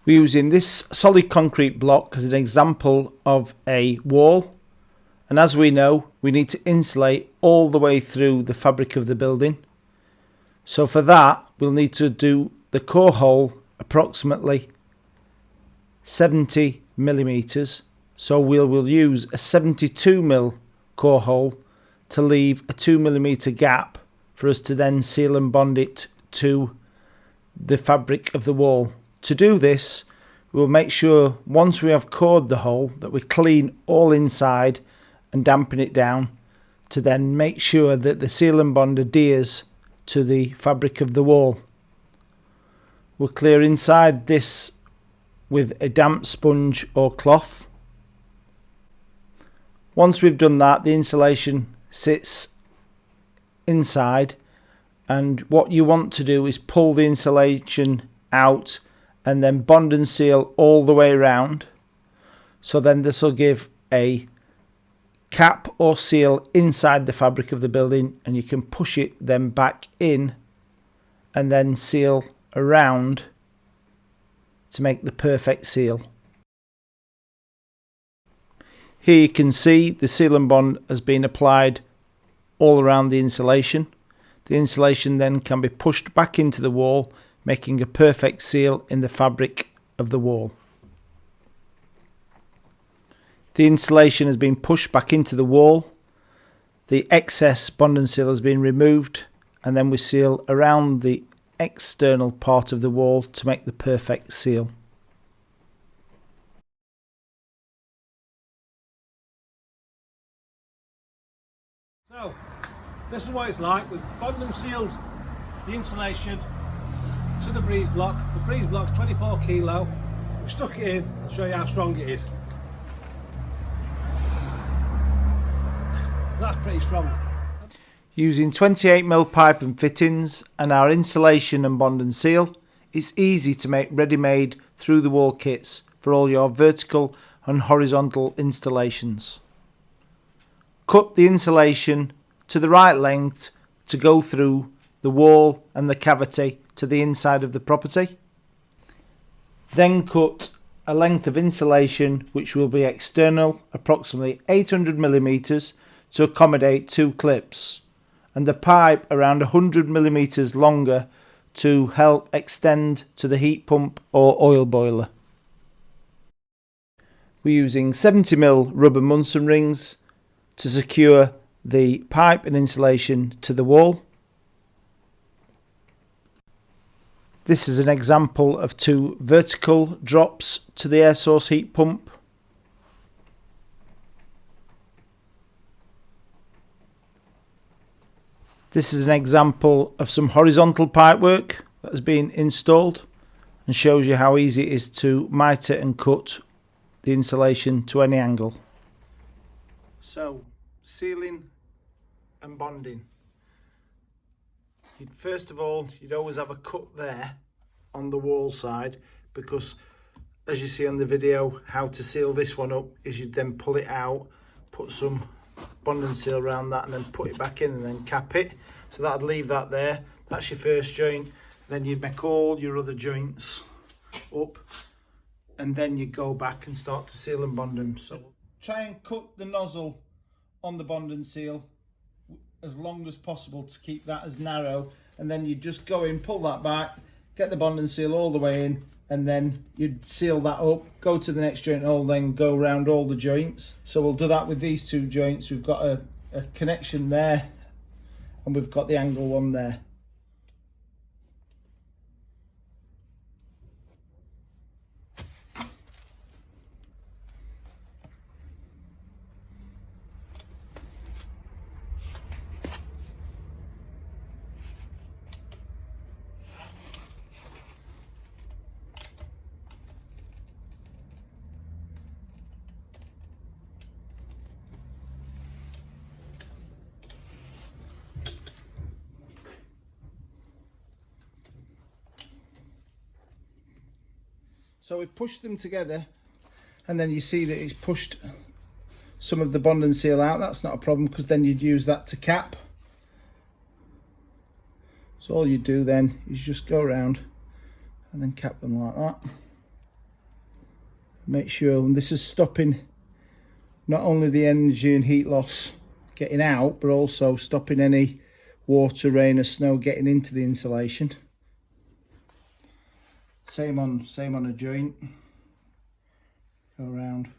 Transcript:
We're using this solid concrete block as an example of a wall, and as we know, we need to insulate all the way through the fabric of the building. So for that, we'll need to do the core hole approximately 70 millimeters. So we'll use a 72mm core hole to leave a 2mm gap for us to then seal and bond it to the fabric of the wall. To do this, we'll make sure once we have cored the hole that we clean all inside and dampen it down to then make sure that the seal and bond adheres to the fabric of the wall. We'll clear inside this with a damp sponge or cloth. Once we've done that, the insulation sits inside, and what you want to do is pull the insulation out and then bond and seal all the way around. So then this will give a cap or seal inside the fabric of the building, and you can push it then back in and then seal around to make the perfect seal. Here you can see the seal and bond has been applied all around the insulation. The insulation then can be pushed back into the wall, making a perfect seal in the fabric of the wall. The insulation has been pushed back into the wall. The excess bond and seal has been removed, and then we seal around the external part of the wall to make the perfect seal. So, this is what it's like. We've bonded and sealed the insulation to the breeze block. The breeze block's 24 kilo. We've stuck it in. I'll show you how strong it is. That's pretty strong. Using 28mm pipe and fittings and our insulation and bond and seal, it's easy to make ready-made through the wall kits for all your vertical and horizontal installations. Cut the insulation to the right length to go through the wall and the cavity to the inside of the property. Then cut a length of insulation which will be external, approximately 800mm, to accommodate 2 clips, and the pipe around 100mm longer to help extend to the heat pump or oil boiler. We're using 70mm rubber Munson rings to secure the pipe and insulation to the wall. This is an example of 2 vertical drops to the air source heat pump. This is an example of some horizontal pipework that has been installed and shows you how easy it is to mitre and cut the insulation to any angle. So, sealing and bonding. First of all, you'd always have a cut there on the wall side, because as you see on the video, how to seal this one up is you'd then pull it out, put some bond and seal around that, and then put it back in and then cap it. So that'd leave that there. That's your first joint. Then you'd make all your other joints up, and then you go back and start to seal and bond them. So try and cut the nozzle on the bond and seal as long as possible to keep that as narrow, and then you just go in, pull that back, get the bond and seal all the way in, and then you'd seal that up, go to the next joint hole, then go around all the joints. So we'll do that with these 2 joints. We've got a connection there, and we've got the angle one there. So we push them together, and then you see that it's pushed some of the bond and seal out. That's not a problem, because then you'd use that to cap. So all you do then is just go around and then cap them like that. Make sure, and this is stopping not only the energy and heat loss getting out, but also stopping any water, rain or snow getting into the insulation. Same on a joint. Go around.